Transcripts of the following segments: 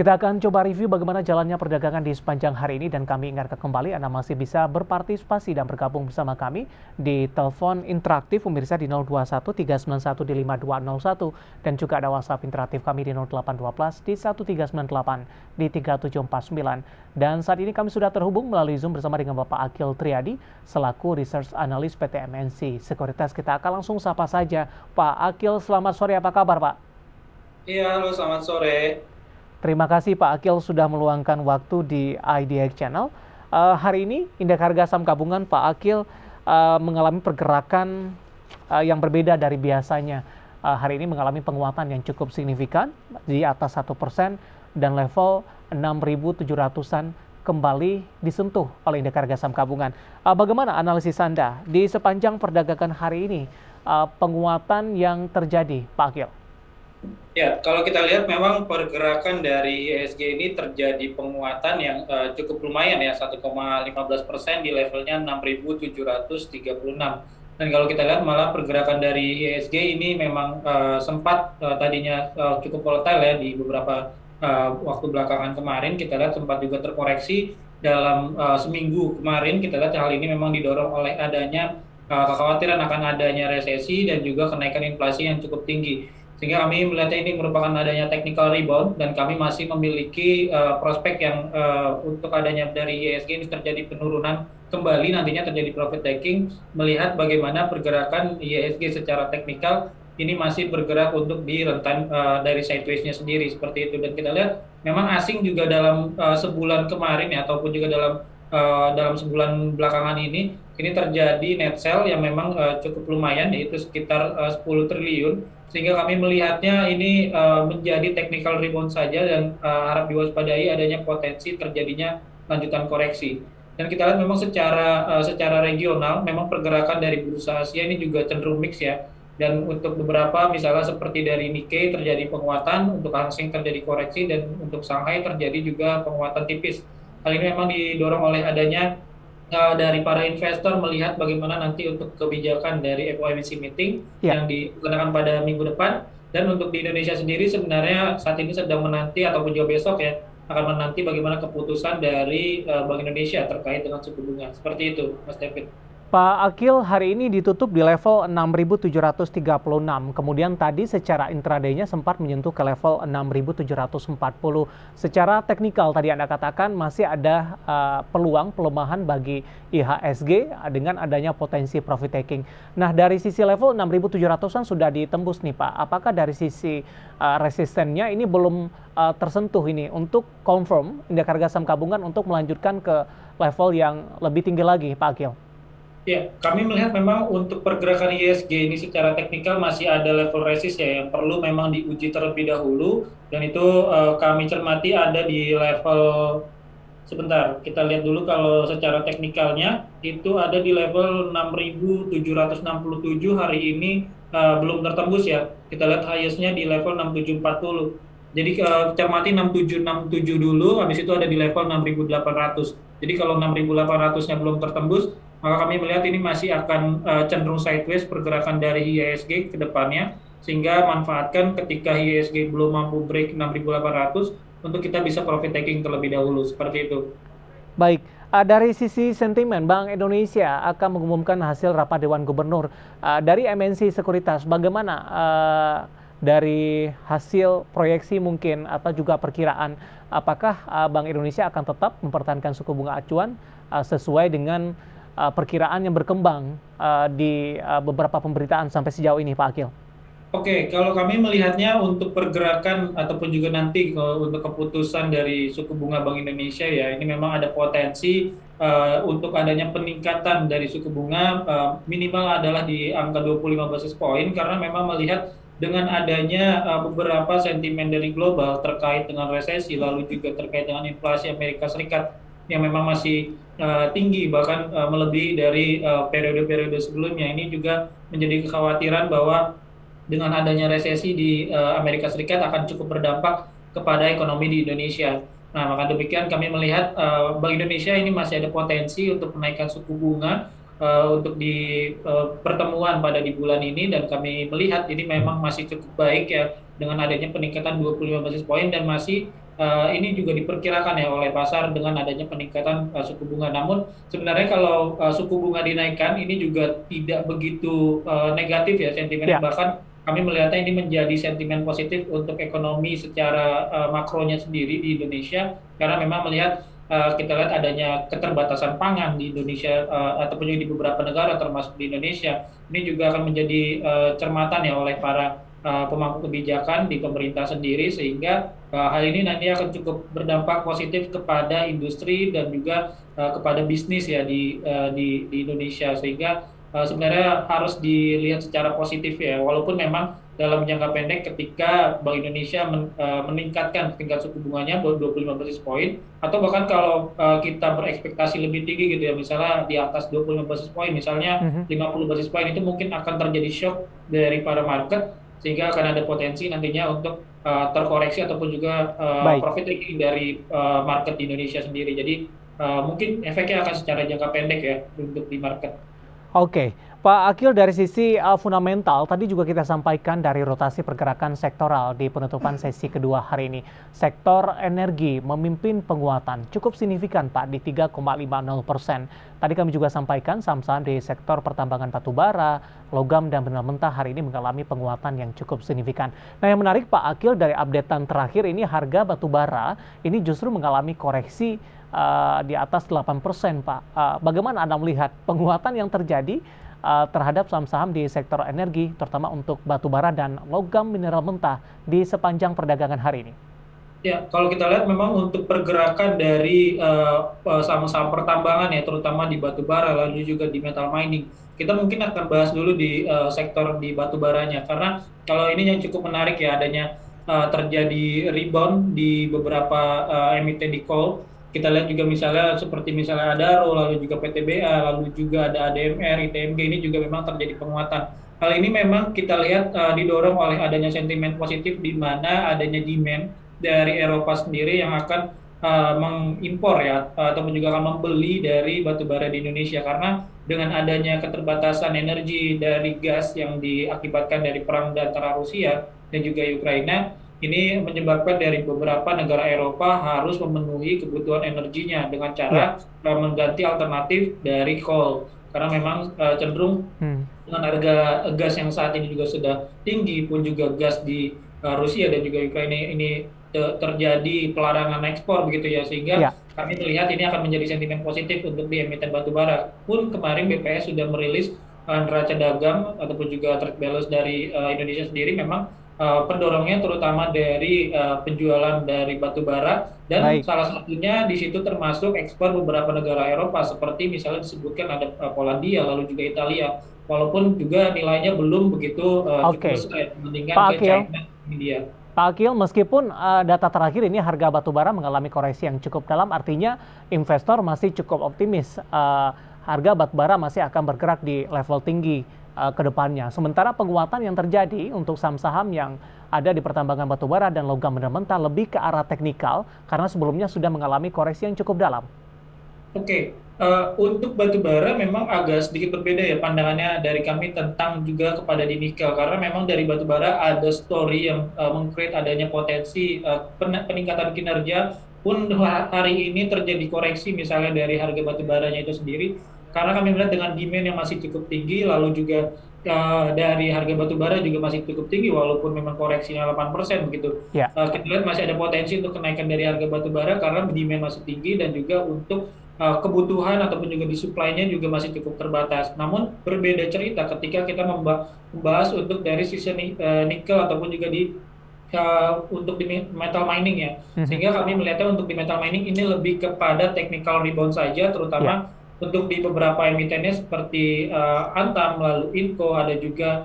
Kita akan coba review bagaimana jalannya perdagangan di sepanjang hari ini dan kami ingatkan kembali Anda masih bisa berpartisipasi dan bergabung bersama kami di telepon interaktif pemirsa di 021 391 di 5201 dan juga ada WhatsApp interaktif kami di 0812 di 1398 di 3749. Dan saat ini kami sudah terhubung melalui Zoom bersama dengan Bapak Akil Triadi selaku Research Analyst PT MNC Sekuritas. Kita akan langsung sapa saja. Pak Akil, selamat sore, apa kabar Pak? Iya, halo selamat sore. Terima kasih Pak Akil sudah meluangkan waktu di IDX Channel. Hari ini indeks harga saham gabungan Pak Akil mengalami pergerakan yang berbeda dari biasanya. Hari ini mengalami penguatan yang cukup signifikan di atas 1% dan level 6.700-an kembali disentuh oleh indeks harga saham gabungan. Bagaimana analisis Anda di sepanjang perdagangan hari ini, penguatan yang terjadi Pak Akil? Ya, kalau kita lihat memang pergerakan dari IHSG ini terjadi penguatan yang cukup lumayan ya, 1,15% di levelnya 6.736. Dan kalau kita lihat malah pergerakan dari IHSG ini memang sempat tadinya cukup volatile ya di beberapa waktu belakangan kemarin. Kita lihat sempat juga terkoreksi dalam seminggu kemarin. Kita lihat hal ini memang didorong oleh adanya kekhawatiran akan adanya resesi dan juga kenaikan inflasi yang cukup tinggi. Sehingga kami melihatnya ini merupakan adanya technical rebound dan kami masih memiliki prospek yang untuk adanya dari IHSG ini terjadi penurunan kembali, nantinya terjadi profit taking, melihat bagaimana pergerakan IHSG secara teknikal ini masih bergerak untuk di rentan dari sideways-nya sendiri seperti itu. Dan kita lihat memang asing juga dalam sebulan kemarin ya, ataupun juga dalam sebulan belakangan ini terjadi net sell yang memang cukup lumayan, yaitu sekitar 10 triliun, sehingga kami melihatnya ini menjadi technical rebound saja dan harap diwaspadai adanya potensi terjadinya lanjutan koreksi. Dan kita lihat memang secara regional memang pergerakan dari bursa Asia ini juga cenderung mix ya. Dan untuk beberapa misalnya seperti dari Nikkei terjadi penguatan, untuk Hang Seng terjadi koreksi, dan untuk Shanghai terjadi juga penguatan tipis. Hal ini memang didorong oleh adanya dari para investor melihat bagaimana nanti untuk kebijakan dari FOMC meeting Ya. yang dilaksanakan pada minggu depan. Dan untuk di Indonesia sendiri sebenarnya saat ini sedang menanti ataupun juga besok ya akan menanti bagaimana keputusan dari Bank Indonesia terkait dengan suku bunga. Seperti itu, Mas David. Pak Akil, hari ini ditutup di level 6.736. Kemudian tadi secara intraday-nya sempat menyentuh ke level 6.740. Secara teknikal tadi Anda katakan masih ada peluang pelemahan bagi IHSG dengan adanya potensi profit taking. Nah, dari sisi level 6.700-an sudah ditembus nih Pak. Apakah dari sisi resistennya ini belum tersentuh ini untuk confirm indeks harga saham gabungan untuk melanjutkan ke level yang lebih tinggi lagi Pak Akil? Ya, kami melihat memang untuk pergerakan ISG ini secara teknikal masih ada level resist ya yang perlu memang diuji terlebih dahulu, dan itu kami cermati ada di level, sebentar kita lihat dulu, kalau secara teknikalnya itu ada di level 6.767 hari ini, belum tertembus ya. Kita lihat highest-nya di level 6.740. Jadi cermati 6.767 dulu, habis itu ada di level 6.800. Jadi kalau 6.800-nya belum tertembus, maka kami melihat ini masih akan cenderung sideways pergerakan dari IHSG ke depannya, sehingga manfaatkan ketika IHSG belum mampu break 6.800 untuk kita bisa profit taking terlebih dahulu, seperti itu. Baik, dari sisi sentimen, Bank Indonesia akan mengumumkan hasil rapat Dewan Gubernur. Dari MNC Sekuritas, bagaimana dari hasil proyeksi mungkin atau juga perkiraan, apakah Bank Indonesia akan tetap mempertahankan suku bunga acuan sesuai dengan perkiraan yang berkembang di beberapa pemberitaan sampai sejauh ini, Pak Akil? Oke, kalau kami melihatnya untuk pergerakan ataupun juga nanti untuk keputusan dari suku bunga Bank Indonesia ya, ini memang ada potensi untuk adanya peningkatan dari suku bunga, minimal adalah di angka 25 basis point, karena memang melihat dengan adanya beberapa sentimen dari global terkait dengan resesi, lalu juga terkait dengan inflasi Amerika Serikat yang memang masih tinggi, bahkan melebihi dari periode-periode sebelumnya. Ini juga menjadi kekhawatiran bahwa dengan adanya resesi di Amerika Serikat akan cukup berdampak kepada ekonomi di Indonesia. Nah, maka demikian kami melihat Bank Indonesia ini masih ada potensi untuk menaikkan suku bunga untuk di pertemuan pada di bulan ini, dan kami melihat ini memang masih cukup baik ya dengan adanya peningkatan 25 basis point, dan masih ini juga diperkirakan ya oleh pasar dengan adanya peningkatan suku bunga. Namun sebenarnya kalau suku bunga dinaikkan ini juga tidak begitu negatif ya sentimennya, Ya, bahkan kami melihatnya ini menjadi sentimen positif untuk ekonomi secara makronya sendiri di Indonesia, karena memang melihat kita lihat adanya keterbatasan pangan di Indonesia ataupun juga di beberapa negara termasuk di Indonesia. Ini juga akan menjadi cermatan ya oleh para pemangku kebijakan di pemerintah sendiri, sehingga hal ini nanti akan cukup berdampak positif kepada industri dan juga kepada bisnis ya di Indonesia, sehingga sebenarnya harus dilihat secara positif ya, walaupun memang dalam jangka pendek ketika Bank Indonesia meningkatkan tingkat suku bunganya 25 basis point, atau bahkan kalau kita berekspektasi lebih tinggi gitu ya, misalnya di atas 25 basis point, misalnya mhm, 50 basis point, itu mungkin akan terjadi shock dari para market, sehingga akan ada potensi nantinya untuk terkoreksi ataupun juga baik. profit taking dari market di Indonesia sendiri. Jadi mungkin efeknya akan secara jangka pendek ya untuk di market. Oke, Pak Akil, dari sisi fundamental tadi juga kita sampaikan dari rotasi pergerakan sektoral di penutupan sesi kedua hari ini. Sektor energi memimpin penguatan cukup signifikan Pak di 3,50%. Tadi kami juga sampaikan saham-saham di sektor pertambangan batubara, logam dan mineral mentah hari ini mengalami penguatan yang cukup signifikan. Nah, yang menarik Pak Akil, dari updatean terakhir ini harga batubara ini justru mengalami koreksi di atas 8%, Pak. Bagaimana Anda melihat penguatan yang terjadi terhadap saham-saham di sektor energi, terutama untuk batu bara dan logam mineral mentah di sepanjang perdagangan hari ini? Ya, kalau kita lihat memang untuk pergerakan dari saham-saham pertambangan ya, terutama di batu bara lalu juga di metal mining. Kita mungkin akan bahas dulu di sektor di batu baranya, karena kalau ini yang cukup menarik ya, adanya terjadi rebound di beberapa emiten di coal. Kita lihat juga misalnya seperti misalnya Adaro, lalu juga PTBA, lalu juga ada ADMR, ITMG, ini juga memang terjadi penguatan. Hal ini memang kita lihat didorong oleh adanya sentimen positif, di mana adanya demand dari Eropa sendiri yang akan mengimpor ya, ataupun juga akan membeli dari batu bara di Indonesia, karena dengan adanya keterbatasan energi dari gas yang diakibatkan dari perang antara Rusia dan juga Ukraina, ini menyebabkan dari beberapa negara Eropa harus memenuhi kebutuhan energinya dengan Ya. cara mengganti alternatif dari coal, karena memang cenderung Hmm. dengan harga gas yang saat ini juga sudah tinggi, pun juga gas di Rusia dan juga Ukraina ini terjadi pelarangan ekspor begitu ya, sehingga Ya. kami melihat ini akan menjadi sentimen positif untuk di emiten batubara. Pun kemarin BPS sudah merilis neraca dagang ataupun juga trade balance dari Indonesia sendiri, memang pendorongnya terutama dari penjualan dari batubara, dan Baik. salah satunya di situ termasuk ekspor beberapa negara Eropa seperti misalnya disebutkan ada Polandia lalu juga Italia, walaupun juga nilainya belum begitu cukup Oke, besar dibandingkan Pak ke Akil. China, India. Pak Akil, meskipun data terakhir ini harga batubara mengalami koreksi yang cukup dalam, artinya investor masih cukup optimis harga batubara masih akan bergerak di level tinggi ke depannya. Sementara penguatan yang terjadi untuk saham-saham yang ada di pertambangan batubara dan logam mineral mentah lebih ke arah teknikal karena sebelumnya sudah mengalami koreksi yang cukup dalam. Oke, untuk batu bara memang agak sedikit berbeda ya pandangannya dari kami tentang juga kepada di nikel, karena memang dari batu bara ada story yang meng-create adanya potensi peningkatan kinerja, pun hari ini terjadi koreksi misalnya dari harga batu baranya itu sendiri, karena kami melihat dengan demand yang masih cukup tinggi, lalu juga dari harga batu bara juga masih cukup tinggi walaupun memang koreksinya 8% begitu. Ya. Kita lihat masih ada potensi untuk kenaikan dari harga batu bara karena demand masih tinggi, dan juga untuk kebutuhan ataupun juga di supply-nya juga masih cukup terbatas. Namun berbeda cerita ketika kita membahas untuk dari sisi nikel ataupun juga di untuk di metal mining ya. Mhm. Sehingga kami melihatnya untuk di metal mining ini lebih kepada technical rebound saja, Ya. terutama untuk di beberapa emitennya seperti Antam, lalu Inco, ada juga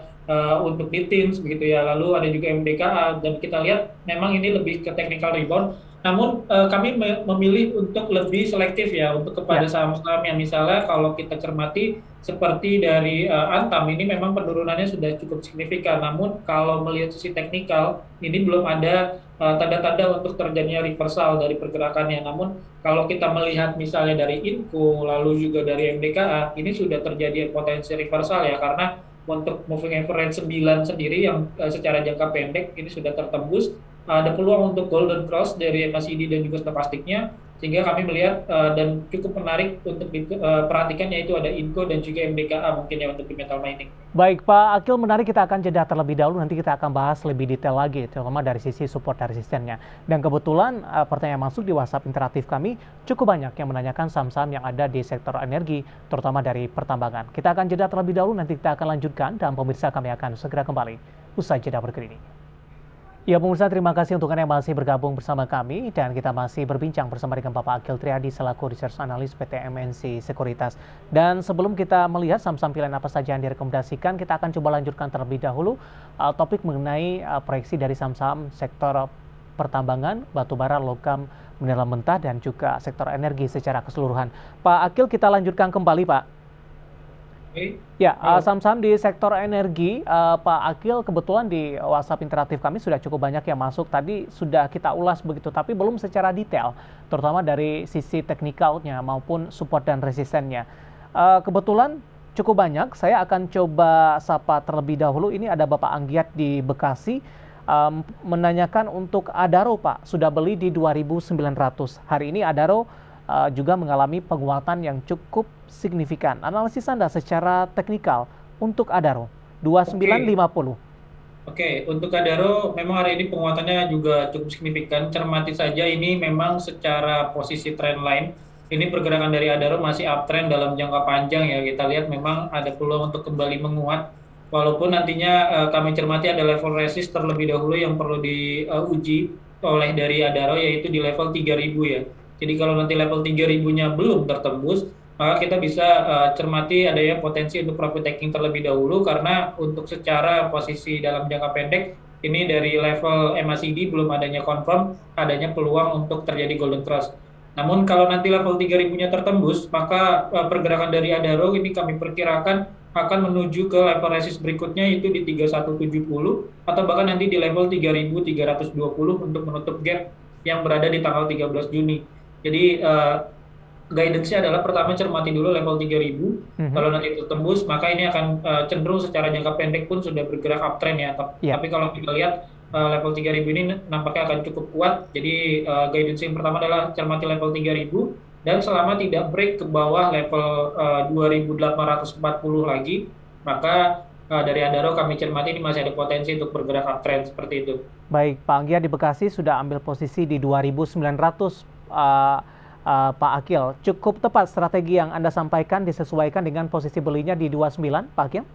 untuk di TINS begitu ya, lalu ada juga MDKA, dan kita lihat memang ini lebih ke technical rebound. Namun kami memilih untuk lebih selektif ya untuk kepada Ya. saham-saham yang misalnya kalau kita cermati seperti dari Antam, ini memang penurunannya sudah cukup signifikan. Namun kalau melihat sisi teknikal ini belum ada tanda-tanda untuk terjadinya reversal dari pergerakannya. Namun kalau kita melihat misalnya dari Inco lalu juga dari MDKA, ini sudah terjadi potensi reversal ya, karena untuk moving average 9 sendiri yang secara jangka pendek ini sudah tertembus, ada peluang untuk golden cross dari MACD dan juga stokastiknya, sehingga kami melihat dan cukup menarik untuk diperhatikan, yaitu ada Inco dan juga MBKA mungkin ya untuk di metal mining. Baik Pak Akil, menarik, kita akan jeda terlebih dahulu, nanti kita akan bahas lebih detail lagi, terutama dari sisi support dan resistennya. Dan kebetulan pertanyaan masuk di WhatsApp interaktif kami cukup banyak yang menanyakan saham-saham yang ada di sektor energi, terutama dari pertambangan. Kita akan jeda terlebih dahulu, nanti kita akan lanjutkan, dan pemirsa kami akan segera kembali usai jeda berikut ini. Ya pemirsa, terima kasih untuk Anda yang masih bergabung bersama kami, dan kita masih berbincang bersama dengan Bapak Akil Triadi selaku Research Analyst PT MNC Sekuritas. Dan sebelum kita melihat saham-saham pilihan apa saja yang direkomendasikan, kita akan coba lanjutkan terlebih dahulu topik mengenai proyeksi dari saham-saham sektor pertambangan, batubara, logam, mineral mentah, dan juga sektor energi secara keseluruhan. Pak Akil, kita lanjutkan kembali Pak. Ya, saham-saham di sektor energi, Pak Akil, kebetulan di WhatsApp interaktif kami sudah cukup banyak yang masuk. Tadi sudah kita ulas begitu, tapi belum secara detail, terutama dari sisi teknikalnya maupun support dan resistennya. Kebetulan cukup banyak, saya akan coba sapa terlebih dahulu. Ini ada Bapak Anggiat di Bekasi, menanyakan untuk Adaro Pak, sudah beli di 2.900. Hari ini Adaro juga mengalami penguatan yang cukup signifikan. Analisis Anda secara teknikal untuk Adaro 2950. Oke, untuk Adaro memang hari ini penguatannya juga cukup signifikan. Cermati saja, ini memang secara posisi trendline, ini pergerakan dari Adaro masih uptrend dalam jangka panjang ya. Kita lihat memang ada peluang untuk kembali menguat. Walaupun nantinya kami cermati ada level resist terlebih dahulu yang perlu diuji oleh dari Adaro, yaitu di level 3000 ya. Jadi kalau nanti level 3000-nya belum tertembus, maka kita bisa cermati adanya potensi untuk profit taking terlebih dahulu, karena untuk secara posisi dalam jangka pendek ini dari level MACD belum adanya confirm adanya peluang untuk terjadi golden cross. Namun kalau nanti level 3000-nya tertembus, maka pergerakan dari Adaro ini kami perkirakan akan menuju ke level resist berikutnya, itu di 3170 atau bahkan nanti di level 3320 untuk menutup gap yang berada di tanggal 13 Juni. Jadi guidance-nya adalah pertama cermati dulu level 3000. Kalau nanti itu tembus, maka ini akan cenderung secara jangka pendek pun sudah bergerak uptrend ya. Tapi kalau kita lihat level 3000 ini nampaknya akan cukup kuat. Jadi guidance yang pertama adalah cermati level 3000, dan selama tidak break ke bawah level 2840 lagi, maka dari Adaro kami cermati ini masih ada potensi untuk bergerak uptrend seperti itu. Baik, Pak Anggia di Bekasi sudah ambil posisi di 2.900. Pak Akil, cukup tepat strategi yang Anda sampaikan disesuaikan dengan posisi belinya di 29, Pak Akil?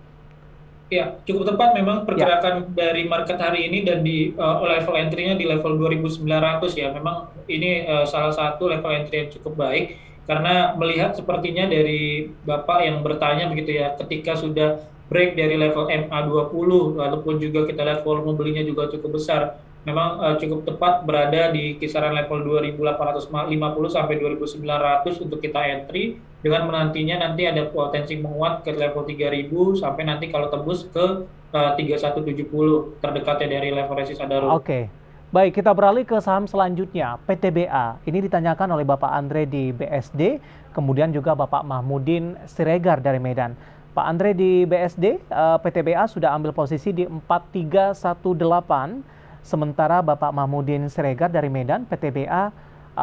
Ya, cukup tepat memang pergerakan dari market hari ini, dan di level entry-nya di level 2.900 ya. Memang ini salah satu level entry yang cukup baik, karena melihat sepertinya dari Bapak yang bertanya begitu ya, ketika sudah break dari level MA20, walaupun juga kita lihat volume belinya juga cukup besar, memang cukup tepat berada di kisaran level 2.850 sampai 2.900 untuk kita entry, dengan menantinya nanti ada potensi menguat ke level 3000 sampai nanti kalau tembus ke 3170 terdekatnya dari level resist Adaro. Oke. Baik, kita beralih ke saham selanjutnya, PTBA. Ini ditanyakan oleh Bapak Andre di BSD, kemudian juga Bapak Mahmudin Siregar dari Medan. Pak Andre di BSD, PTBA sudah ambil posisi di 4318. Sementara Bapak Mahmudin Siregar dari Medan, PTBA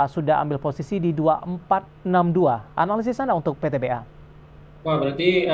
sudah ambil posisi di 2462. Analisis Anda untuk PTBA? Wah, berarti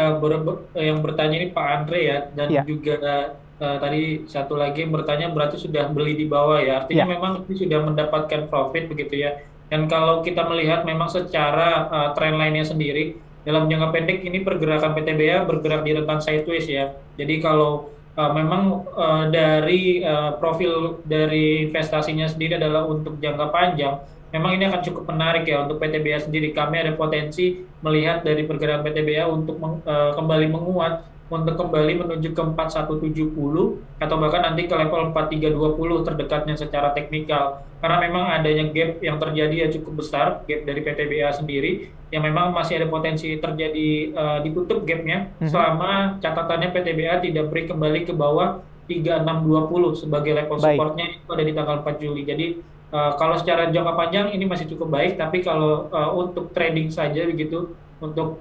yang bertanya ini Pak Andre ya, dan juga tadi satu lagi yang bertanya berarti sudah beli di bawah ya. Artinya memang ini sudah mendapatkan profit begitu ya. Dan kalau kita melihat memang secara trendline-nya sendiri, dalam jangka pendek ini pergerakan PTBA bergerak di rentang sideways ya. Jadi kalau memang dari profil dari investasinya sendiri adalah untuk jangka panjang, memang ini akan cukup menarik ya untuk PTBA sendiri. Kami ada potensi melihat dari pergerakan PTBA untuk kembali menguat, untuk kembali menuju ke 4170 atau bahkan nanti ke level 4320 terdekatnya secara teknikal. Karena memang adanya gap yang terjadi ya cukup besar, gap dari PTBA sendiri, yang memang masih ada potensi terjadi ditutup gapnya selama catatannya PTBA tidak break kembali ke bawah 3620 sebagai level supportnya, itu ada di tanggal 4 Juli. Jadi kalau secara jangka panjang ini masih cukup baik, tapi kalau untuk trading saja begitu, untuk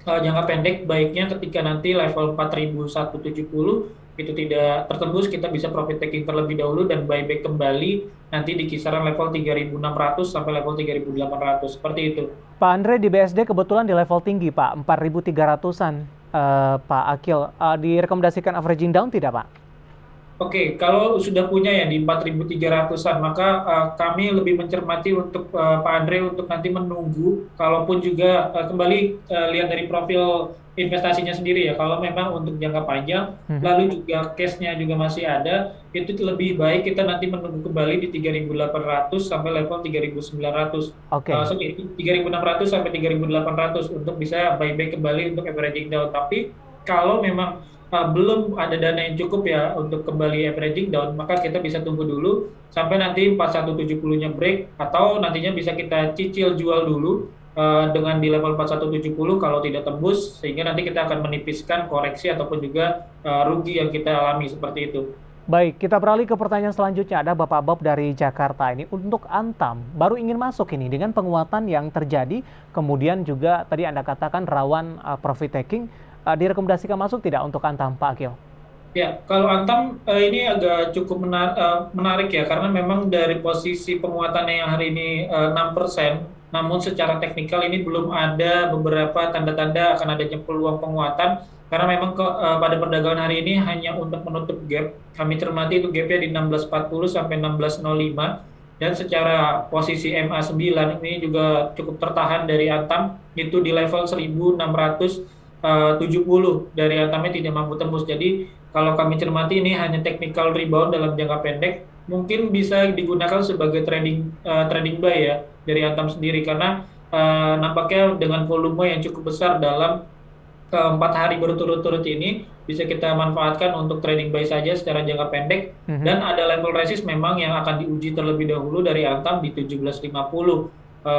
jangka pendek baiknya ketika nanti level 4170 itu tidak tertembus, kita bisa profit taking terlebih dahulu dan buyback kembali nanti di kisaran level 3.600 sampai level 3.800 seperti itu. Pak Andre, di BSD kebetulan di level tinggi, Pak, 4.300-an, Pak Akil. Direkomendasikan averaging down tidak, Pak? Oke, kalau sudah punya ya di 4.300-an, maka kami lebih mencermati untuk Pak Andre untuk nanti menunggu, kalaupun juga kembali lihat dari profil investasinya sendiri ya. Kalau memang untuk jangka panjang, Mhm. lalu juga cash-nya juga masih ada, itu lebih baik kita nanti menunggu kembali di 3.800 sampai level 3.900. Oke. Sorry, 3.600 sampai 3.800 untuk bisa buyback kembali untuk averaging down. Tapi kalau memang belum ada dana yang cukup ya untuk kembali averaging down, maka kita bisa tunggu dulu sampai nanti 4170-nya break, atau nantinya bisa kita cicil jual dulu dengan di level 4170 kalau tidak tembus, sehingga nanti kita akan menipiskan koreksi ataupun juga rugi yang kita alami seperti itu. Baik, kita beralih ke pertanyaan selanjutnya. Ada Bapak Bob dari Jakarta ini. Untuk Antam, baru ingin masuk ini dengan penguatan yang terjadi, kemudian juga tadi Anda katakan rawan profit taking. Direkomendasikan masuk tidak untuk Antam, Pak Akil? Ya, kalau Antam ini agak cukup menarik ya, karena memang dari posisi penguatannya yang hari ini 6%, namun secara teknikal ini belum ada beberapa tanda-tanda akan adanya peluang penguatan, karena memang pada perdagangan hari ini hanya untuk menutup gap. Kami cermati itu gapnya di 1640 sampai 1605, dan secara posisi MA9 ini juga cukup tertahan dari Antam, itu di level 1670 dari Antamnya tidak mampu tembus. Jadi kalau kami cermati ini hanya technical rebound dalam jangka pendek, mungkin bisa digunakan sebagai trading buy ya dari Antam sendiri, karena nampaknya dengan volume yang cukup besar dalam 4 hari berturut-turut ini bisa kita manfaatkan untuk trading buy saja secara jangka pendek, Mhm. dan ada level resist memang yang akan diuji terlebih dahulu dari Antam di 1750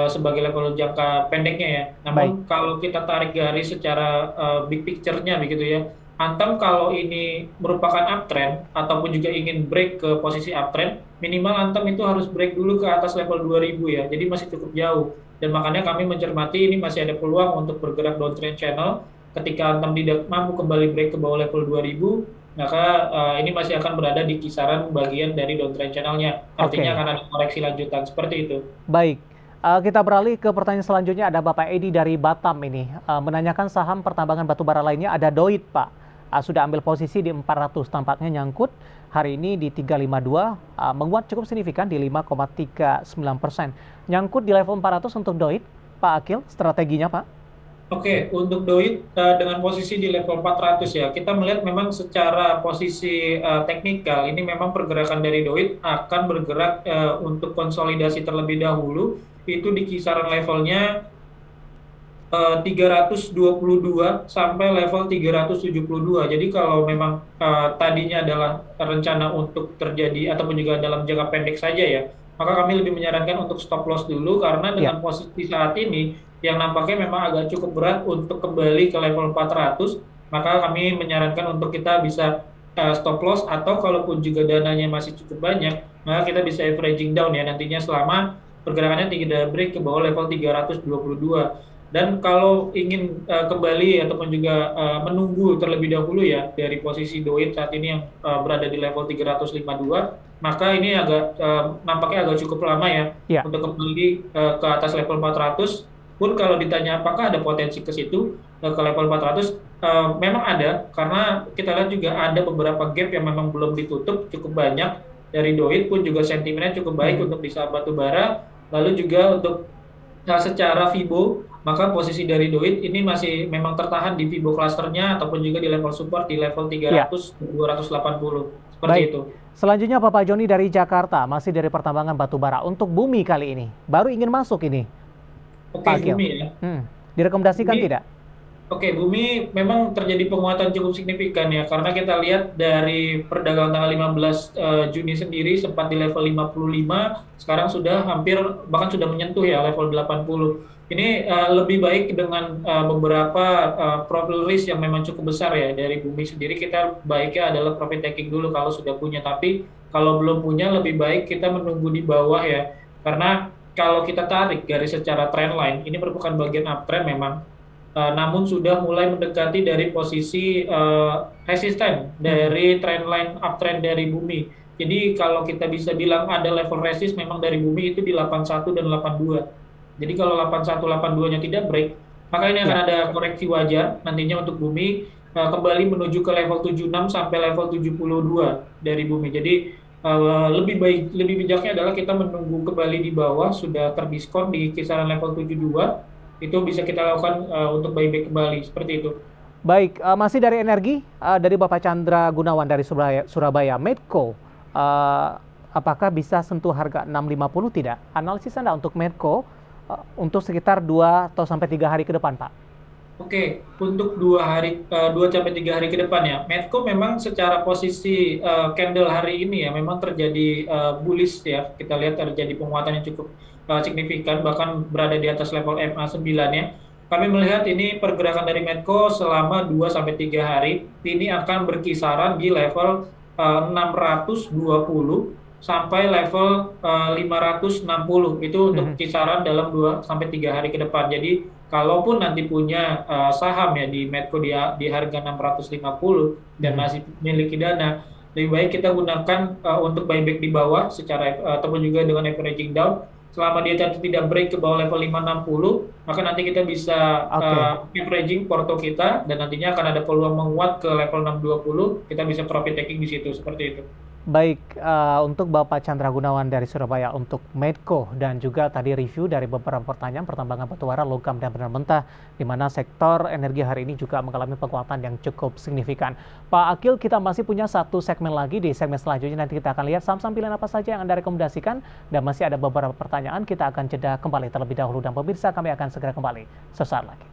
sebagai level jangka pendeknya ya. Baik. Namun kalau kita tarik garis secara big picture-nya begitu ya, Antam kalau ini merupakan uptrend ataupun juga ingin break ke posisi uptrend, minimal Antam itu harus break dulu ke atas level 2000 ya. Jadi masih cukup jauh. Dan makanya kami mencermati ini masih ada peluang untuk bergerak downtrend channel. Ketika Antam tidak mampu kembali break ke bawah level 2000, maka ini masih akan berada di kisaran bagian dari downtrend channelnya. Artinya Oke. akan ada koreksi lanjutan seperti itu. Baik. Kita beralih ke pertanyaan selanjutnya. Ada Bapak Edi dari Batam ini. Menanyakan saham pertambangan batubara lainnya. Ada Doit, Pak. Sudah ambil posisi di 400. Tampaknya nyangkut. Hari ini di 352. Menguat cukup signifikan di 5,39%. Nyangkut di level 400 untuk Doit. Pak Akil, strateginya, Pak? Oke, untuk Doit dengan posisi di level 400 ya, kita melihat memang secara posisi teknikal ini memang pergerakan dari Doit akan bergerak untuk konsolidasi terlebih dahulu, itu di kisaran levelnya 322 sampai level 372. Jadi kalau memang tadinya adalah rencana untuk terjadi ataupun juga dalam jangka pendek saja ya, maka kami lebih menyarankan untuk stop loss dulu, karena Ya. dengan posisi saat ini yang nampaknya memang agak cukup berat untuk kembali ke level 400, maka kami menyarankan untuk kita bisa stop loss, atau kalaupun juga dananya masih cukup banyak, maka kita bisa averaging down ya nantinya selama pergerakannya tidak break ke bawah level 322. Dan kalau ingin kembali ataupun juga menunggu terlebih dahulu ya dari posisi Doit saat ini yang berada di level 352, maka ini agak nampaknya agak cukup lama ya Ya. untuk kembali ke atas level 400. Pun kalau ditanya apakah ada potensi ke situ ke level 400, memang ada, karena kita lihat juga ada beberapa gap yang memang belum ditutup cukup banyak dari Doit, pun juga sentimennya cukup baik Mhm. untuk di saham batubara. Lalu juga untuk secara Fibo, maka posisi dari Doit ini masih memang tertahan di Fibo clusternya ataupun juga di level support di level Ya. 300 280. Seperti Baik. itu. Selanjutnya Bapak Joni dari Jakarta, masih dari pertambangan batubara. Untuk Bumi kali ini, baru ingin masuk ini, Oke, Pak Akil. Bumi ya. Direkomendasikan Bumi tidak? Oke, Bumi memang terjadi penguatan cukup signifikan ya, karena kita lihat dari perdagangan tanggal 15 Juni sendiri sempat di level 55, sekarang sudah hampir bahkan sudah menyentuh ya level 80. Ini lebih baik dengan beberapa profil risk yang memang cukup besar ya dari Bumi sendiri. Kita baiknya adalah profit taking dulu kalau sudah punya, tapi kalau belum punya lebih baik kita menunggu di bawah ya, karena kalau kita tarik garis secara trend line ini merupakan bagian uptrend memang. namun sudah mulai mendekati dari posisi resisten Mhm. dari trendline uptrend dari bumi. Jadi kalau kita bisa bilang ada level resist memang dari bumi itu di 81 dan 82. Jadi kalau 81, 82-nya tidak break, maka ini akan Ya. ada koreksi wajar nantinya untuk bumi kembali menuju ke level 76 sampai level 72 dari bumi. Jadi lebih baik, lebih bijaknya adalah kita menunggu kembali di bawah sudah terdiskon di kisaran level 72, itu bisa kita lakukan untuk buyback kembali seperti itu. Baik, masih dari energi, dari Bapak Chandra Gunawan dari Surabaya, Medco, apakah bisa sentuh harga 650 tidak? Analisis Anda untuk Medco untuk sekitar 2 atau sampai 3 hari ke depan, Pak? Oke, untuk 2 sampai 3 hari ke depan ya, Medco memang secara posisi candle hari ini ya memang terjadi bullish ya. Kita lihat terjadi penguatan yang cukup signifikan, bahkan berada di atas level MA9 ya. Kami melihat ini pergerakan dari Medco selama 2 sampai 3 hari ini akan berkisaran di level 620 sampai level 560. Itu untuk Mhm. kisaran dalam 2 sampai 3 hari ke depan. Jadi kalaupun nanti punya saham ya di Medco di harga 650 dan Mhm. masih memiliki dana, lebih baik kita gunakan untuk buyback di bawah secara ataupun juga dengan averaging down. Selama dia tidak break ke bawah level 560, maka nanti kita bisa Oke. averaging porto kita dan nantinya akan ada peluang menguat ke level 620, kita bisa profit taking di situ seperti itu. Baik, untuk Bapak Chandra Gunawan dari Surabaya, untuk Medco dan juga tadi review dari beberapa pertanyaan pertambangan batubara, logam dan benar mentah, di mana sektor energi hari ini juga mengalami penguatan yang cukup signifikan. Pak Akil, kita masih punya satu segmen lagi. Di segmen selanjutnya nanti kita akan lihat saham-saham pilihan apa saja yang Anda rekomendasikan, dan masih ada beberapa pertanyaan. Kita akan jeda kembali terlebih dahulu, dan pemirsa kami akan segera kembali sesaat lagi.